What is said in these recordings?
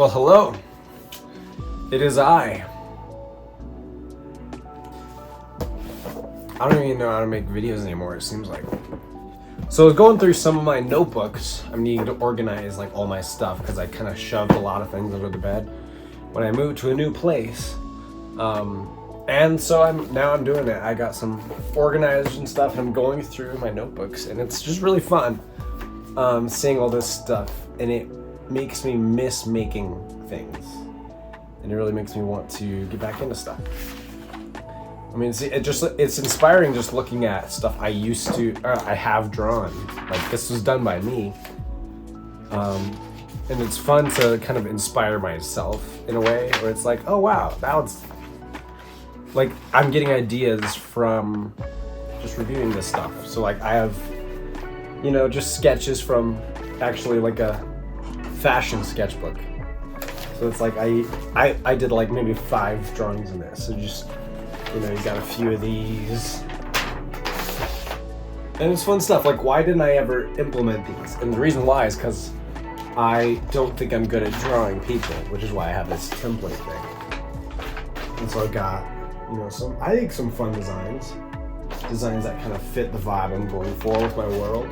Well, hello. It is I. I don't even know how to make videos anymore, it seems like. So I was going through some of my notebooks. I'm needing to organize like all my stuff because I kind of shoved a lot of things under the bed when I moved to a new place. And so I'm doing it. I got some organizers and stuff, and I'm going through my notebooks, and it's just really fun seeing all this stuff, and it makes me miss making things, and it really makes me want to get back into stuff. I mean, it's inspiring just looking at stuff I have drawn. Like, this was done by me. And it's fun to kind of inspire myself in a way where it's like, oh wow, now it's like I'm getting ideas from just reviewing this stuff. So like I have, just sketches from actually like a fashion sketchbook. So it's like I did like maybe 5 drawings in this. So just, you got a few of these. And it's fun stuff. Like, why didn't I ever implement these? And the reason why is because I don't think I'm good at drawing people, which is why I have this template thing. And so I got, some fun designs that kind of fit the vibe I'm going for with my world.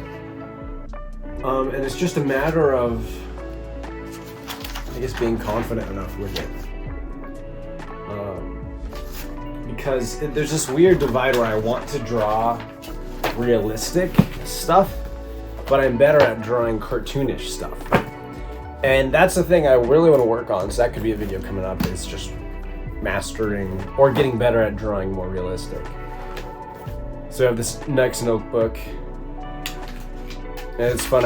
And it's just a matter of, I guess, being confident enough with it. Because there's this weird divide where I want to draw realistic stuff, but I'm better at drawing cartoonish stuff. And that's the thing I really want to work on, so that could be a video coming up, is just mastering or getting better at drawing more realistic. So I have this next notebook, and it's fun.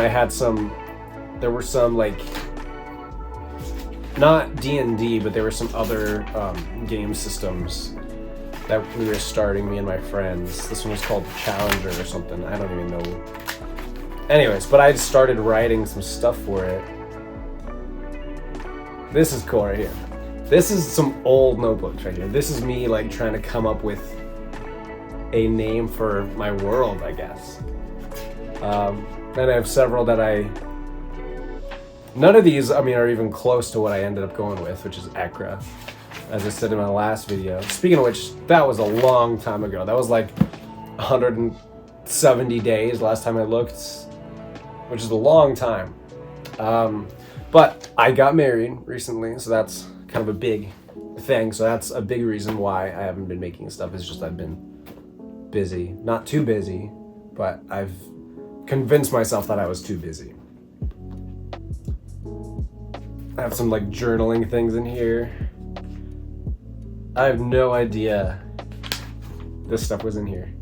There were some like, not D&D, but there were some other game systems that we were starting, me and my friends. This one was called Challenger or something, I don't even know. Anyways, but I started writing some stuff for it. This is cool right here. This is some old notebooks right here. This is me like trying to come up with a name for my world, I guess. And I have several that none of these, are even close to what I ended up going with, which is Ekra, as I said in my last video. Speaking of which, that was a long time ago. That was like 170 days last time I looked, which is a long time. But I got married recently, so that's kind of a big thing. So that's a big reason why I haven't been making stuff. It's just I've been busy. Not too busy, but I've convinced myself that I was too busy. I have some like journaling things in here. I have no idea this stuff was in here.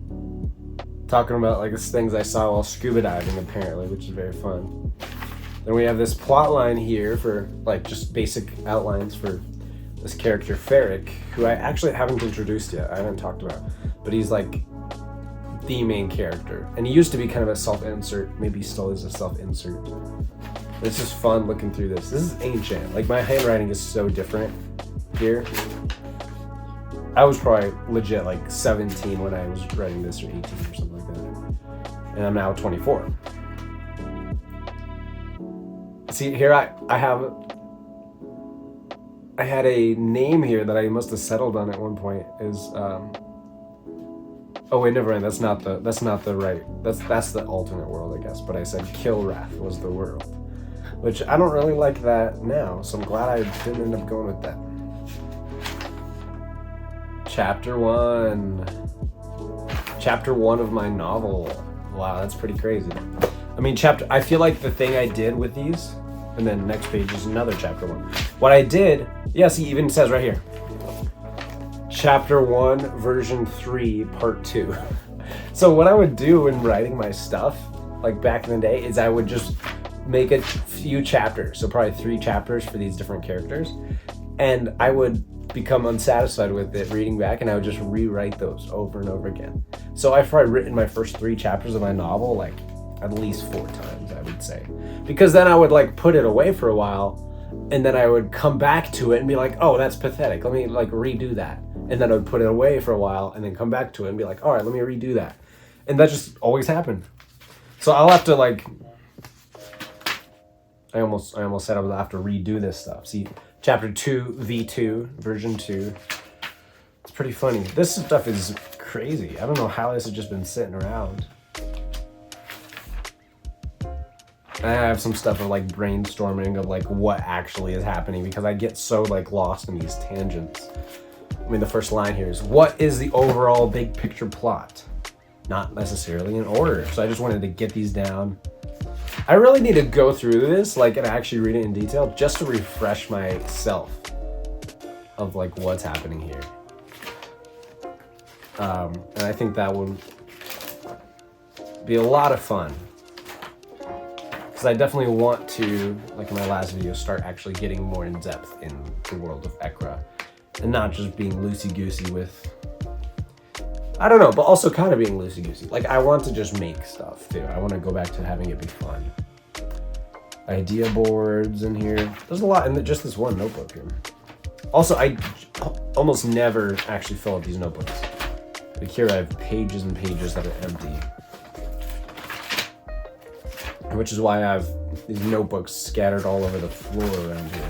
Talking about like things I saw while scuba diving, apparently, which is very fun. Then we have this plot line here for like just basic outlines for this character Ferric, who I actually haven't introduced yet. I haven't talked about, but he's like the main character, and he used to be kind of a self-insert. Maybe he still is a self-insert. This is fun looking through this. This is ancient. Like, my handwriting is so different here. I was probably legit like 17 when I was writing this, or 18 or something like that. And I'm now 24. See, here I had a name here that I must have settled on at one point. Oh wait, never mind. That's not the right. That's the alternate world, I guess. But I said Kilrath was the world, which I don't really like that now. So I'm glad I didn't end up going with that. Chapter 1 of my novel. Wow, that's pretty crazy. I feel like the thing I did with these, and then next page is another chapter 1. What I did, yes, he even says right here, Chapter 1, version 3, part 2. So what I would do when writing my stuff, like back in the day, is I would just make a few chapters, so probably 3 chapters for these different characters, and I would become unsatisfied with it reading back, and I would just rewrite those over and over again. So I've probably written my first 3 chapters of my novel like at least 4 times, I would say, because then I would like put it away for a while, and then I would come back to it and be like, oh, that's pathetic, let me like redo that. And then I would put it away for a while and then come back to it and be like, all right, let me redo that. And that just always happened. So I'll have to like I almost said I would have to redo this stuff. See, chapter 2, V2, version 2. It's pretty funny. This stuff is crazy. I don't know how this has just been sitting around. I have some stuff of like brainstorming of like what actually is happening because I get so like lost in these tangents. I mean, the first line here is, what is the overall big picture plot? Not necessarily in order. So I just wanted to get these down. I really need to go through this like and actually read it in detail just to refresh myself of like what's happening here. And I think that would be a lot of fun. Because I definitely want to, like in my last video, start actually getting more in depth in the world of Ekra. And not just being loosey-goosey with, I don't know, but also kind of being loosey-goosey. Like, I want to just make stuff, too. I want to go back to having it be fun. Idea boards in here. There's a lot in just this one notebook here. Also, I almost never actually fill out these notebooks. Like here I have pages and pages that are empty. Which is why I have these notebooks scattered all over the floor around here.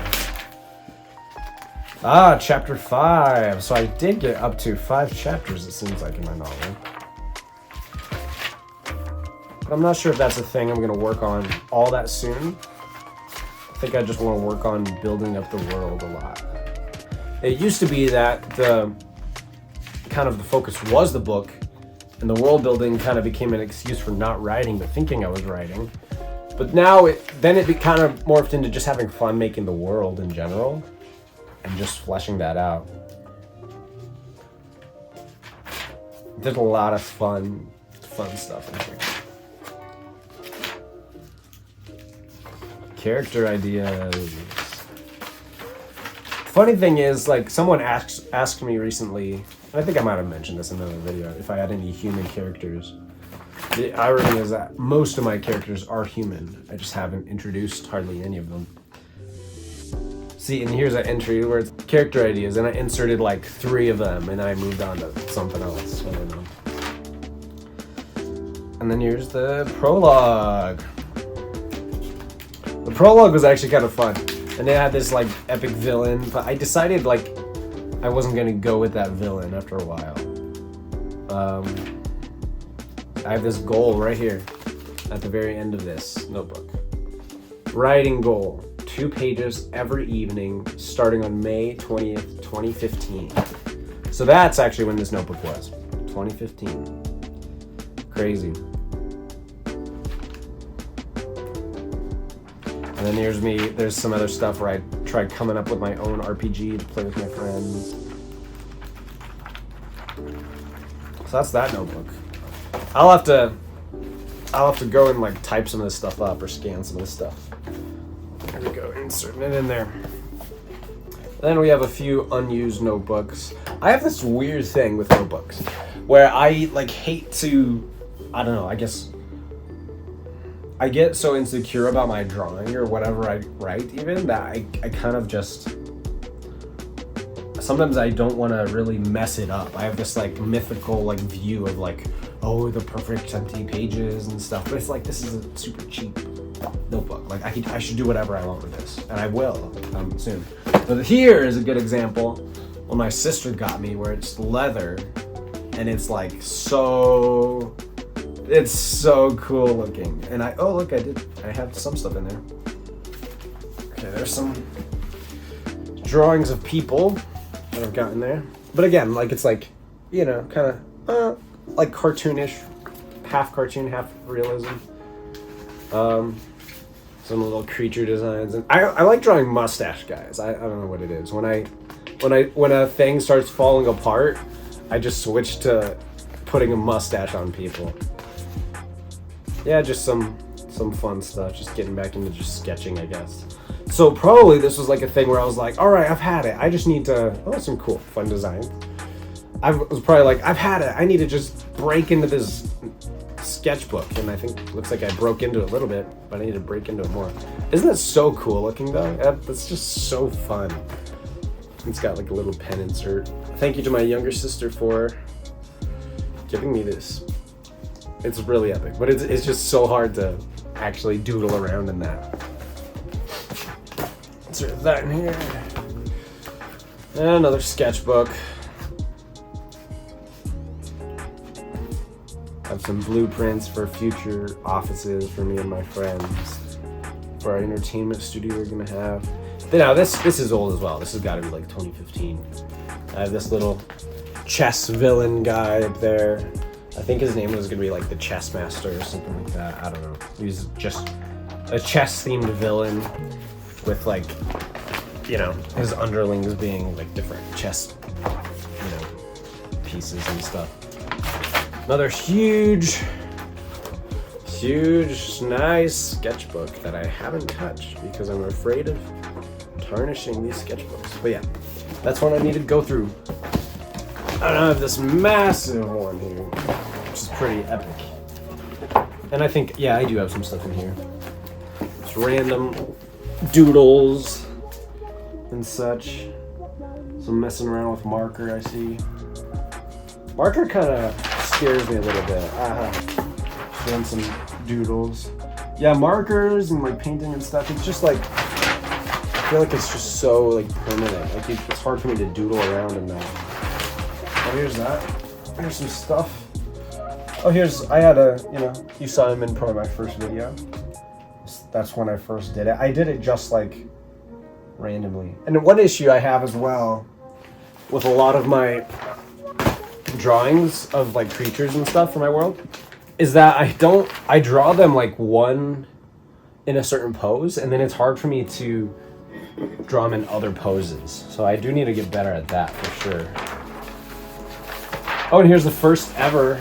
Ah, chapter 5. So I did get up to 5 chapters, it seems like, in my novel. But I'm not sure if that's a thing I'm going to work on all that soon. I think I just want to work on building up the world a lot. It used to be that the focus was the book, and the world building kind of became an excuse for not writing, but thinking I was writing. But now it kind of morphed into just having fun making the world in general, and just fleshing that out. There's a lot of fun stuff in here. Character ideas. Funny thing is, like, someone asked me recently, and I think I might have mentioned this in another video, if I had any human characters. The irony is that most of my characters are human. I just haven't introduced hardly any of them. See, and here's an entry where it's character ideas, and I inserted like 3 of them, and I moved on to something else. I don't know. And then here's the prologue. The prologue was actually kind of fun. And they had this like epic villain, but I decided like I wasn't gonna go with that villain after a while. I have this goal right here at the very end of this notebook. Writing goal, 2 pages every evening starting on May 20th, 2015. So that's actually when this notebook was, 2015. Crazy. And then here's me, there's some other stuff where I tried coming up with my own RPG to play with my friends. So that's that notebook. I'll have to go and like type some of this stuff up or scan some of this stuff. There we go, inserting it in there. Then we have a few unused notebooks. I have this weird thing with notebooks where I like hate to, I don't know, I guess I get so insecure about my drawing or whatever I write even that I kind of just, sometimes I don't want to really mess it up. I have this like mythical like view of like, oh, the perfect empty pages and stuff. But it's like, this is a super cheap notebook. Like I should do whatever I want with this, and I will soon. But here is a good example. What my sister got me, where it's leather, and it's like it's so cool looking. And I have some stuff in there. Okay, there's some drawings of people that I've got in there. But again, like it's like, you know, kind of like cartoonish, half cartoon, half realism. Some little creature designs, and I like drawing mustache guys. I don't know what it is. When a thing starts falling apart, I just switch to putting a mustache on people. Yeah, just some fun stuff. Just getting back into just sketching, I guess. So probably this was like a thing where I was like, all right, I've had it. I just need to, some cool, fun design. I was probably like, I've had it. I need to just break into this sketchbook. And I think it looks like I broke into it a little bit, but I need to break into it more. Isn't that so cool looking though? That's just so fun. It's got like a little pen insert. Thank you to my younger sister for giving me this. It's really epic, but it's just so hard to actually doodle around in that. insert that in here. And another sketchbook. Have some blueprints for future offices for me and my friends. For our entertainment studio we're gonna have. But now this is old as well. This has got to be like 2015. I have this little chess villain guy up there. I think his name was gonna be like the Chess Master or something like that. I don't know. He's just a chess-themed villain with like, you know, his underlings being like different chess, you know, pieces and stuff. Another huge, nice sketchbook that I haven't touched because I'm afraid of tarnishing these sketchbooks. But yeah, that's one I need to go through. I have this massive one here, which is pretty epic. And I think, yeah, I do have some stuff in here. Just random doodles and such. Some messing around with marker, I see. Marker kind of scares me a little bit. Doing some doodles. Yeah, markers and like painting and stuff. It's just like, I feel like it's just so like permanent. Like it's hard for me to doodle around in that. Oh, here's that. Here's some stuff. Oh, I had you know, you saw him in probably my first video. That's when I first did it. I did it just like randomly. And one issue I have as well with a lot of my drawings of like creatures and stuff for my world is that I draw them like one in a certain pose, and then it's hard for me to draw them in other poses. So I do need to get better at that for sure. Oh, and here's the first ever,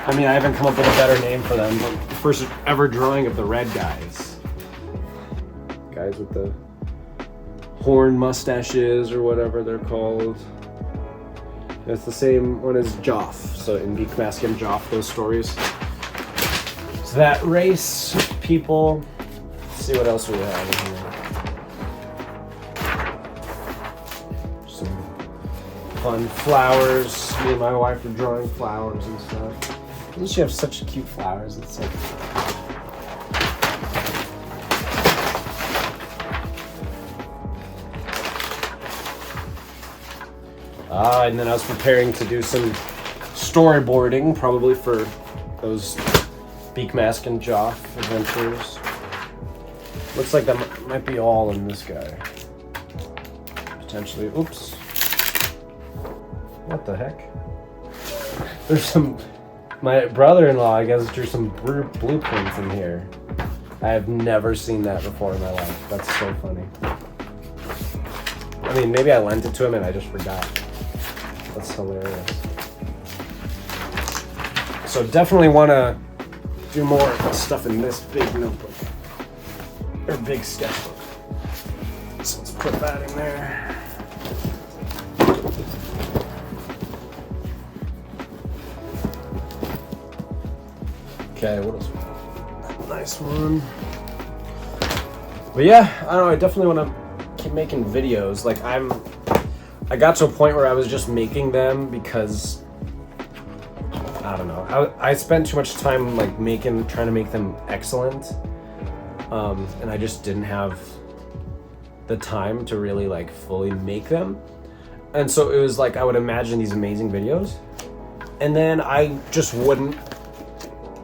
I mean, I haven't come up with a better name for them, but the first ever drawing of the red guys. Guys with the horn mustaches or whatever they're called. It's the same one as Joff, so in Geek Mask and Joff, those stories. So that race, people. Let's see what else we have in here. Some fun flowers. Me and my wife are drawing flowers and stuff. Doesn't she have such cute flowers? It's like... and then I was preparing to do some storyboarding, probably for those Beak Mask and Joff adventures. Looks like that might be all in this guy. Potentially. Oops. What the heck? There's some... My brother-in-law, I guess, drew some blueprints in here. I have never seen that before in my life. That's so funny. I mean, maybe I lent it to him and I just forgot. That's hilarious. So definitely want to do more stuff in this big notebook. Or big sketchbook. So let's put that in there. Okay, what else? Nice one. But yeah, I don't know, I definitely want to keep making videos. Like I got to a point where I was just making them because I don't know. I spent too much time like trying to make them excellent, and I just didn't have the time to really like fully make them. And so it was like I would imagine these amazing videos, and then I just wouldn't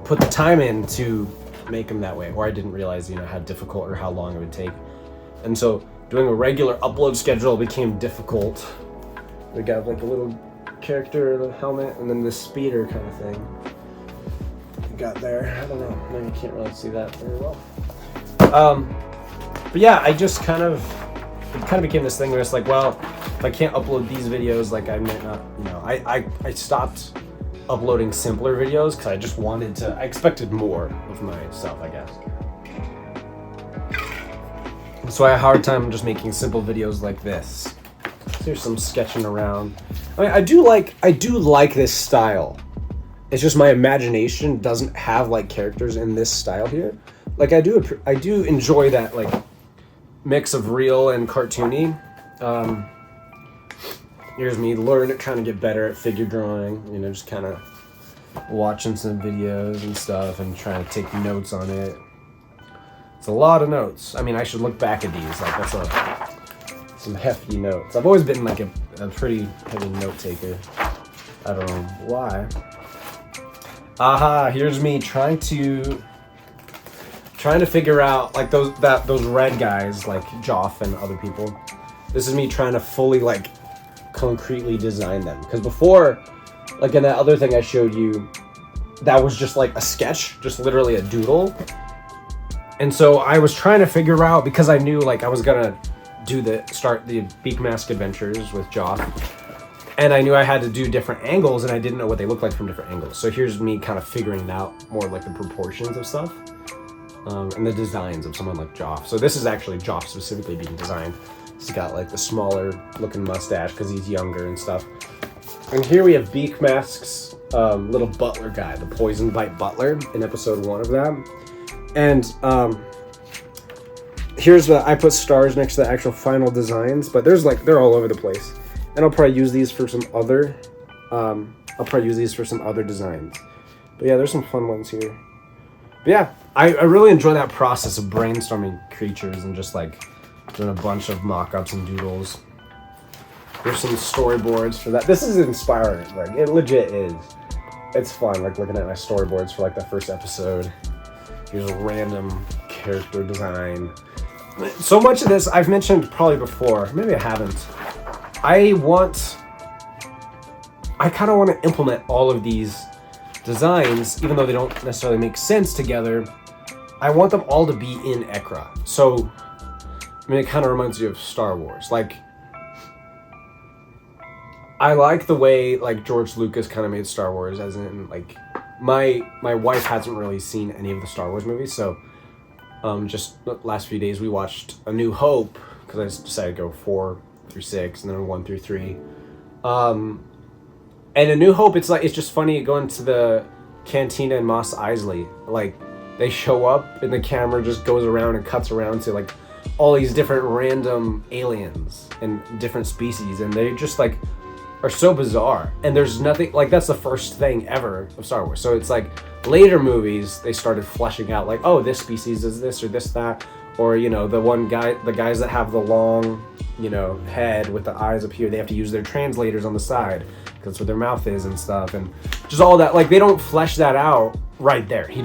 put the time in to make them that way, or I didn't realize, you know, how difficult or how long it would take. And so doing a regular upload schedule became difficult. We got like a little character, the helmet, and then this speeder kind of thing. We got there. I don't know. Maybe you can't really see that very well. But yeah, it kind of became this thing where it's like, well, if I can't upload these videos, like I might not, you know, I stopped uploading simpler videos because I just I expected more of myself, I guess. So I had a hard time just making simple videos like this. Here's some sketching around. I mean, I do like this style. It's just my imagination doesn't have like characters in this style here. Like I do enjoy that like mix of real and cartoony. Here's me trying to get better at figure drawing. You know, just kind of watching some videos and stuff and trying to take notes on it. It's a lot of notes. I mean, I should look back at these. Like, that's some hefty notes. I've always been like a pretty heavy note taker. I don't know why. Aha, here's me trying to figure out like those red guys like Joff and other people. This is me trying to fully like concretely design them, because before, like in that other thing I showed you, that was just like a sketch, just literally a doodle. And so I was trying to figure out, because I knew like I was gonna start the Beak Mask Adventures with Joff, and I knew I had to do different angles, and I didn't know what they looked like from different angles. So here's me kind of figuring out more like the proportions of stuff, and the designs of someone like Joff. So this is actually Joff specifically being designed. He's got like the smaller looking mustache because he's younger and stuff. And here we have Beak Mask's little butler guy, the poison bite butler in episode 1 of that. And here's I put stars next to the actual final designs, but they're all over the place. And I'll probably use these for some other designs. But yeah, there's some fun ones here. But yeah, I really enjoy that process of brainstorming creatures and just like doing a bunch of mock-ups and doodles. There's some storyboards for that. This is inspiring. Like, it legit is. It's fun, like looking at my storyboards for like the first episode. Here's a random character design. So much of this I've mentioned probably before. Maybe I haven't. I kind of want to implement all of these designs, even though they don't necessarily make sense together. I want them all to be in Ekra. So, I mean, it kind of reminds you of Star Wars. Like, I like the way like George Lucas kind of made Star Wars, as in like my wife hasn't really seen any of the Star Wars movies, so just the last few days we watched A New Hope, because I just decided to go 4 through 6 and then 1 through 3. And A New Hope, it's just funny going to the cantina in Mos Eisley. Like, they show up and the camera just goes around and cuts around to like all these different random aliens and different species, and they just like are so bizarre, and there's nothing like that's the first thing ever of Star Wars. So it's like later movies they started fleshing out like, oh, this species is this or this that, or you know, the guys that have the long, you know, head with the eyes up here, they have to use their translators on the side because that's where their mouth is and stuff, and just all that. Like, they don't flesh that out right there. He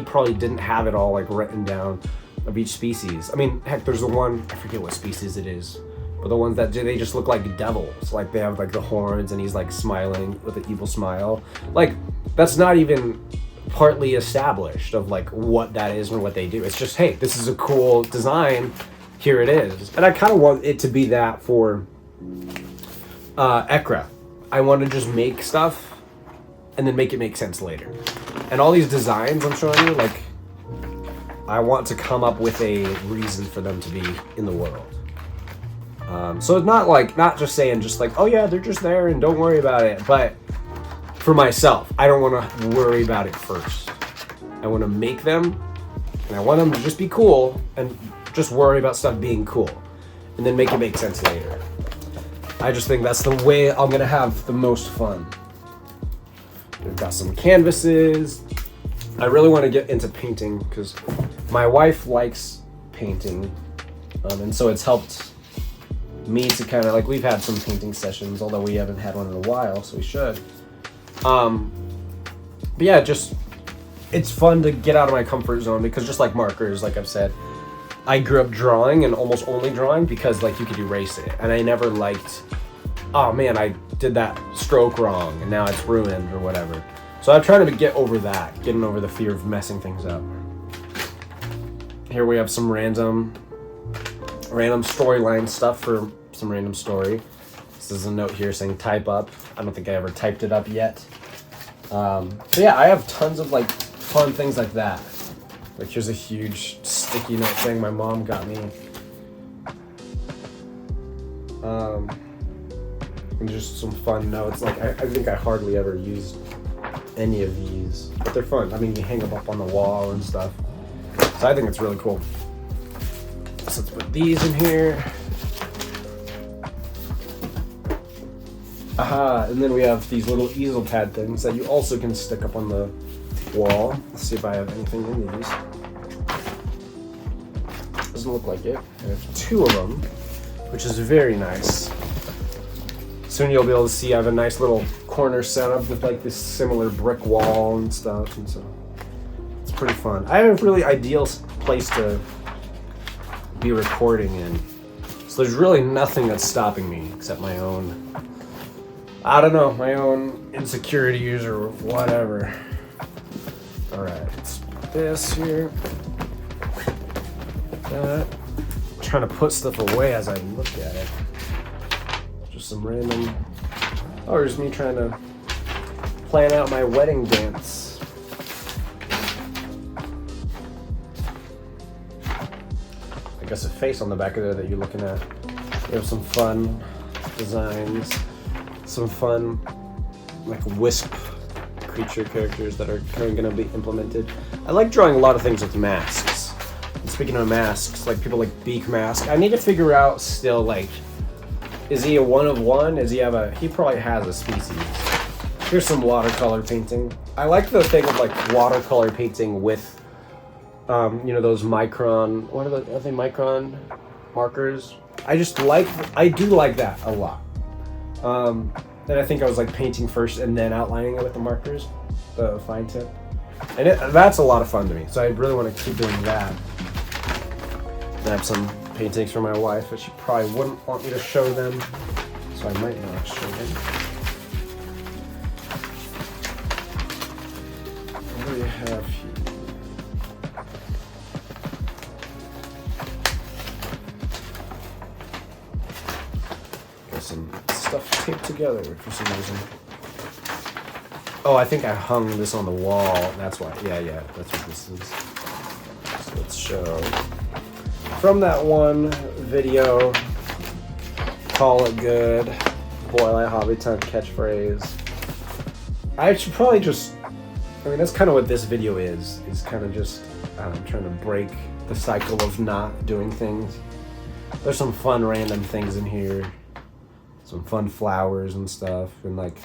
probably didn't have it all like written down of each species. I mean, heck, there's the one, I forget what species it is, but the ones that they just look like devils. Like, they have like the horns and he's like smiling with an evil smile. Like, that's not even partly established of like what that is or what they do. It's just, hey, this is a cool design, here it is. And I kind of want it to be that for Ekra. I want to just make stuff and then make it make sense later. And all these designs I'm showing you, like, I want to come up with a reason for them to be in the world. So it's not just saying just like, oh yeah, they're just there and don't worry about it. But for myself, I don't want to worry about it first. I want to make them, and I want them to just be cool and just worry about stuff being cool, and then make it make sense later. I just think that's the way I'm gonna have the most fun. We've got some canvases. I really want to get into painting because my wife likes painting, and so it's helped me to kind of like, we've had some painting sessions, although we haven't had one in a while, so we should. But yeah, just it's fun to get out of my comfort zone, because just like markers, like I've said, I grew up drawing and almost only drawing because like you could erase it, and I never liked, oh man, I did that stroke wrong and now it's ruined or whatever. So I'm trying to get over that, getting over the fear of messing things up. Here we have some random storyline stuff for some random story. This is a note here saying type up. I don't think I ever typed it up yet. So yeah, I have tons of like fun things like that. Like, here's a huge sticky note thing my mom got me. And just some fun notes. Like, I think I hardly ever used any of these, but they're fun. I mean, you hang them up on the wall and stuff. So I think it's really cool. So let's put these in here. Aha, and then we have these little easel pad things that you also can stick up on the wall. Let's see if I have anything in these. doesn't look like it. I have 2 of them, which is very nice. Soon you'll be able to see I have a nice little corner setup with like this similar brick wall and stuff, and so it's pretty fun. I have a really ideal place to be recording in, so there's really nothing that's stopping me except my own, I don't know, my own insecurities or whatever. All right, let's put this here. That. I'm trying to put stuff away as I look at it. Just some random. Oh, there's me trying to plan out my wedding dance. I guess a face on the back of there that you're looking at. We have some fun designs, some fun like wisp creature characters that are kind of going to be implemented. I like drawing a lot of things with masks. And speaking of masks, like people like Beak Mask, I need to figure out still, like, is he a one of one? He probably has a species. Here's some watercolor painting. I like the thing of like watercolor painting with, those micron, are they micron markers? I do like that a lot. And I think I was like painting first and then outlining it with the markers, the fine tip. And that's a lot of fun to me. So I really want to keep doing that. I have some paintings for my wife, but she probably wouldn't want me to show them, so I might not show them. What do we have here? Got some stuff taped together for some reason. Oh, I think I hung this on the wall. That's why. Yeah, that's what this is. So let's show. From that one video, call it good, boil hobby time catchphrase. I should probably that's kind of what this video is kind of just trying to break the cycle of not doing things. There's some fun random things in here, some fun flowers and stuff, and like,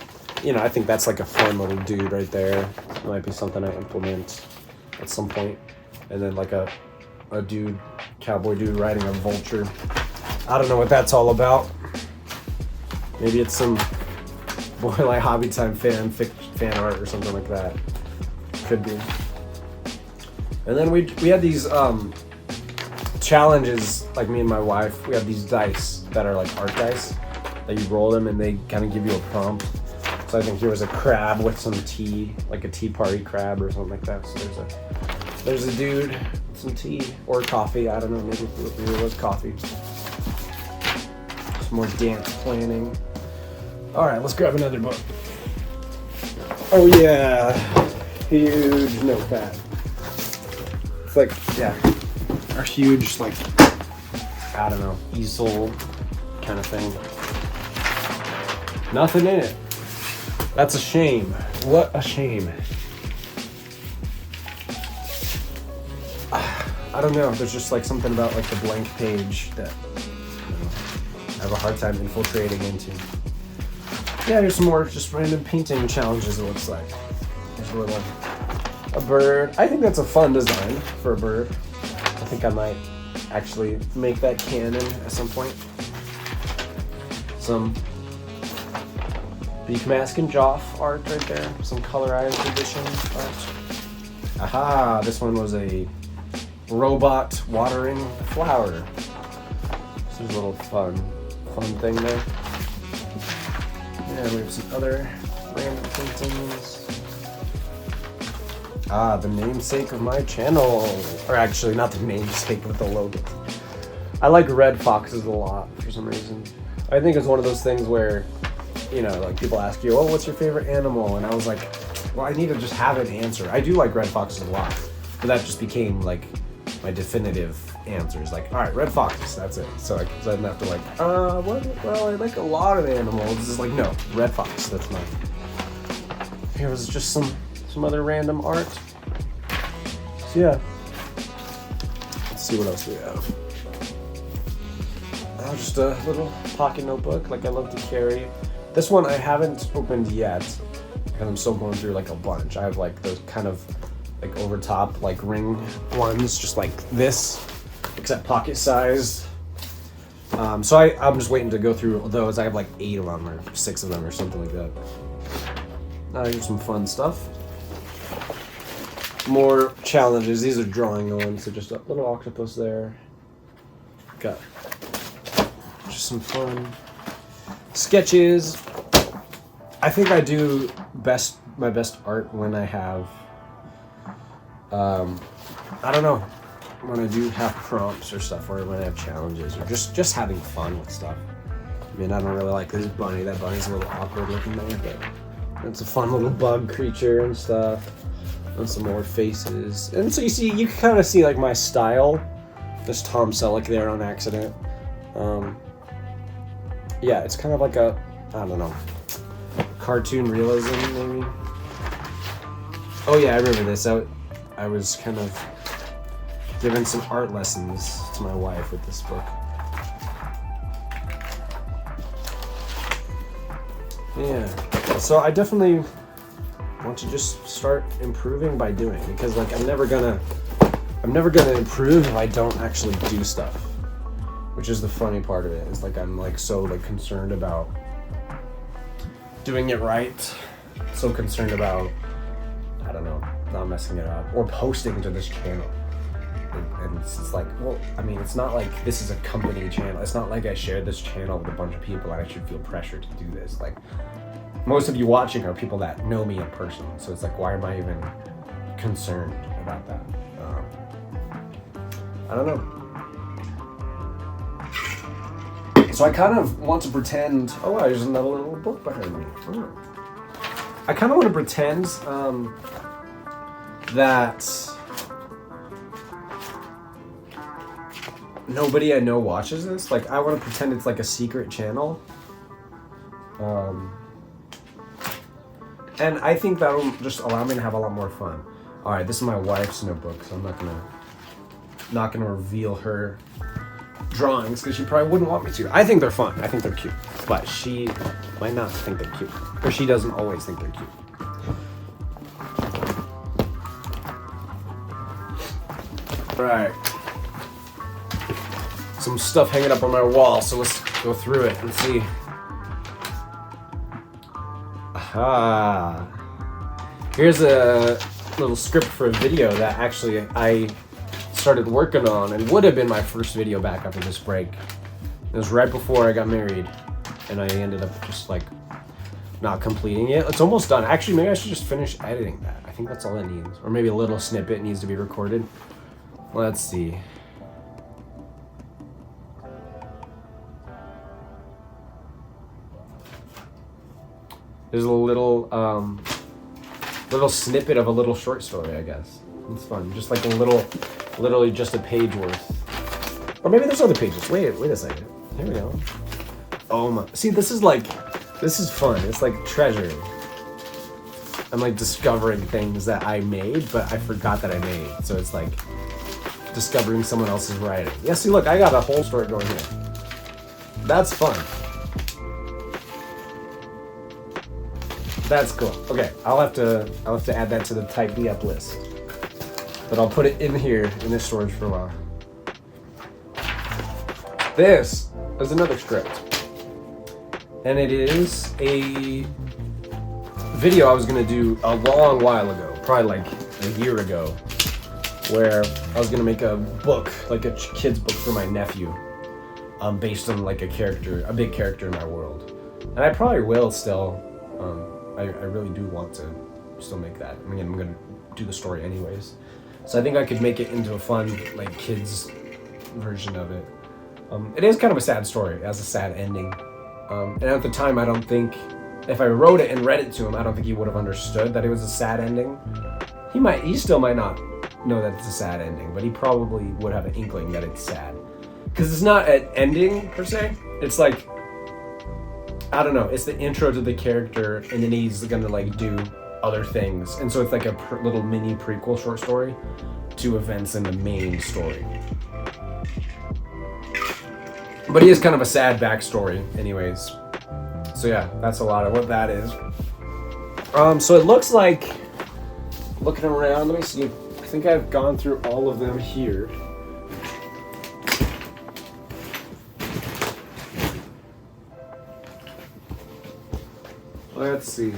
I think that's like a fun little dude right there. It might be something I implement at some point. And then like a dude, cowboy dude riding a vulture. I don't know what that's all about. Maybe it's some Boy Like Hobby Time fan art or something like that. Could be. And then we had these challenges, like me and my wife. We have these dice that are like art dice that you roll them and they kind of give you a prompt. So I think here was a crab with some tea, like a tea party crab or something like that. So there's a dude with some tea or coffee. I don't know, maybe it was coffee. Some more dance planning. All right, let's grab another book. Oh yeah, huge notepad. It's like, a huge, like, I don't know, easel kind of thing. Nothing in it. That's a shame. What a shame. I don't know. There's just like something about like the blank page that I have a hard time infiltrating into. Yeah, here's some more just random painting challenges. It looks like there's a bird. I think that's a fun design for a bird. I think I might actually make that canon at some point. Some Beak Mask and Joff art right there. Some colorized edition art. Aha! This one was a robot watering flower. This is a little fun thing there. And we have some other random paintings. The namesake of my channel. Or actually, not the namesake, but the logo. I like red foxes a lot for some reason. I think it's one of those things where, like people ask you, oh, what's your favorite animal? And I was like, well, I need to just have an answer. I do like red foxes a lot. But that just became like my definitive answers. Like, all right, red foxes, that's it. So I didn't have to like, what? Well, I like a lot of animals. It's just like, no, red fox, that's mine. Here was just some other random art. So yeah. Let's see what else we have. Just a little pocket notebook, like I love to carry. This one I haven't opened yet because I'm still going through like a bunch. I have like those kind of like over top like ring ones, just like this except pocket size. So I'm just waiting to go through those. I have like 8 of them or 6 of them or something like that. Here's some fun stuff. More challenges. These are drawing ones, so just a little octopus there. Got just some fun sketches. I think I do my best art when I have, I don't know, when I do have prompts or stuff, or when I have challenges, or just having fun with stuff. I mean, I don't really like this bunny. That bunny's a little awkward looking there, but it's a fun little bug creature and stuff. And some more faces. And so you can kind of see like my style. There's Tom Selleck there on accident. Yeah, it's kind of like a, I don't know, cartoon realism maybe. Oh yeah, I remember this. I was kind of giving some art lessons to my wife with this book. Yeah, so I definitely want to just start improving by doing, because like I'm never gonna improve if I don't actually do stuff, which is the funny part of it. Is like I'm like so like concerned about doing it right, so concerned about, I don't know, not messing it up or posting to this channel. And it's just like, well, I mean, it's not like this is a company channel. It's not like I shared this channel with a bunch of people and I should feel pressure to do this. Like, most of you watching are people that know me in person, so it's like, why am I even concerned about that? I don't know. So I kind of want to pretend. Oh, wow, there's another little book behind me. Oh. I kind of want to pretend that nobody I know watches this. Like, I want to pretend it's like a secret channel. And I think that'll just allow me to have a lot more fun. All right, this is my wife's notebook, so I'm not gonna reveal her drawings because she probably wouldn't want me to. I think they're fun. I think they're cute, but she might not think they're cute, or she doesn't always think they're cute. All right, some stuff hanging up on my wall, so let's go through it and see. Here's a little script for a video that actually I started working on and would have been my first video back after this break. It was right before I got married, and I ended up just like not completing it. It's almost done. Actually, maybe I should just finish editing that. I think that's all it needs. Or maybe a little snippet needs to be recorded. Let's see. There's a little snippet of a little short story, I guess. It's fun, just like a literally just a page worth. Or maybe there's other pages. Wait a second. Here we go. Oh my! See, this is fun. It's like treasuring. I'm like discovering things that I made, but I forgot that I made. So it's like discovering someone else's writing. Yeah. See, look, I got a whole story going here. That's fun. That's cool. Okay, I'll have to add that to the type me up list. But I'll put it in here in this storage for a while. This is another script. And it is a video I was gonna do a long while ago, probably like a year ago, where I was gonna make a book, like a kid's book for my nephew, based on like a big character in my world. And I probably will still. I really do want to still make that. I mean, I'm gonna do the story anyways. So I think I could make it into a fun, like, kids version of it. It is kind of a sad story. It has a sad ending. And at the time, I don't think, if I wrote it and read it to him, I don't think he would have understood that it was a sad ending. He still might not know that it's a sad ending, but he probably would have an inkling that it's sad. Because it's not an ending, per se. It's like, I don't know, it's the intro to the character, and then he's gonna like do other things. And so it's like a little mini prequel short story to events in the main story. But he is kind of a sad backstory anyways. So yeah, that's a lot of what that is. So it looks like, looking around, let me see, I think I've gone through all of them here. Let's see.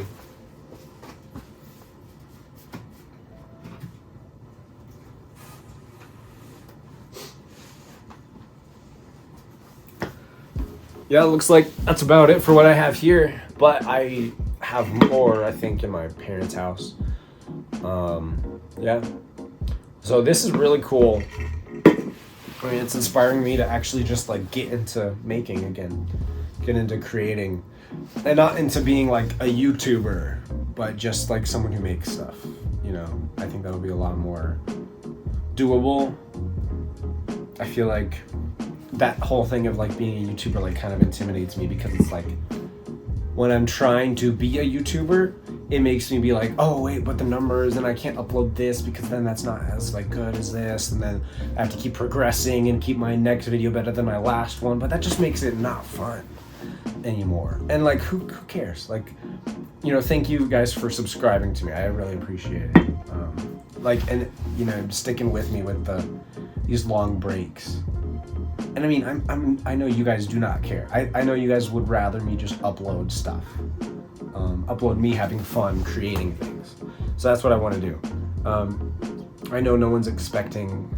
Yeah, it looks like that's about it for what I have here. But I have more, I think, in my parents' house. Yeah. So this is really cool. I mean, it's inspiring me to actually just like get into making again, get into creating, and not into being like a YouTuber, but just like someone who makes stuff. You know, I think that'll be a lot more doable. I feel like that whole thing of like being a YouTuber like kind of intimidates me, because it's like when I'm trying to be a YouTuber, it makes me be like, oh wait, but the numbers, and I can't upload this because then that's not as like good as this, and then I have to keep progressing and keep my next video better than my last one, but that just makes it not fun anymore. And like who cares? Like, you know, thank you guys for subscribing to me. I really appreciate it. Like, and you know, sticking with me with these long breaks. And I mean, I know you guys do not care. I know you guys would rather me just upload stuff. Upload me having fun creating things. So that's what I want to do. I know no one's expecting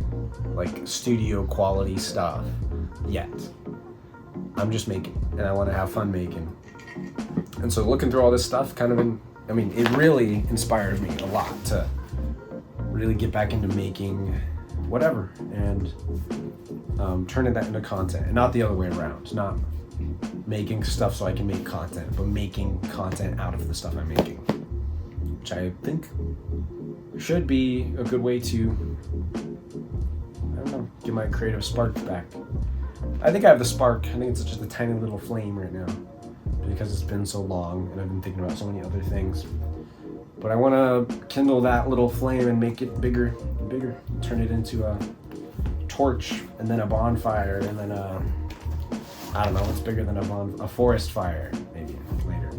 like studio quality stuff yet. I'm just making, and I want to have fun making. And so looking through all this stuff it really inspires me a lot to really get back into making whatever and turning that into content, and not the other way around. Not making stuff so I can make content, but making content out of the stuff I'm making, which I think should be a good way to, I don't know, get my creative spark back. I think I have the spark. I think it's just a tiny little flame right now because it's been so long and I've been thinking about so many other things. But I want to kindle that little flame and make it bigger and bigger, turn it into a torch, and then a bonfire, and then I don't know what's bigger than a forest fire, maybe later.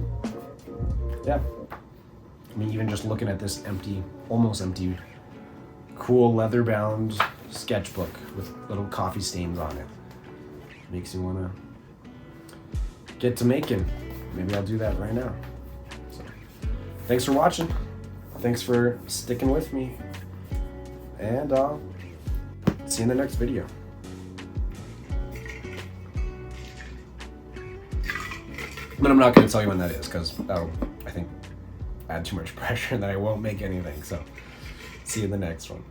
Yeah. I mean, even just looking at this empty, almost empty, cool leather-bound sketchbook with little coffee stains on it makes me want to get to making. Maybe I'll do that right now. So, thanks for watching. Thanks for sticking with me. And I'll see you in the next video. But I'm not going to tell you when that is, because that'll, I think, add too much pressure and then I won't make anything. So, see you in the next one.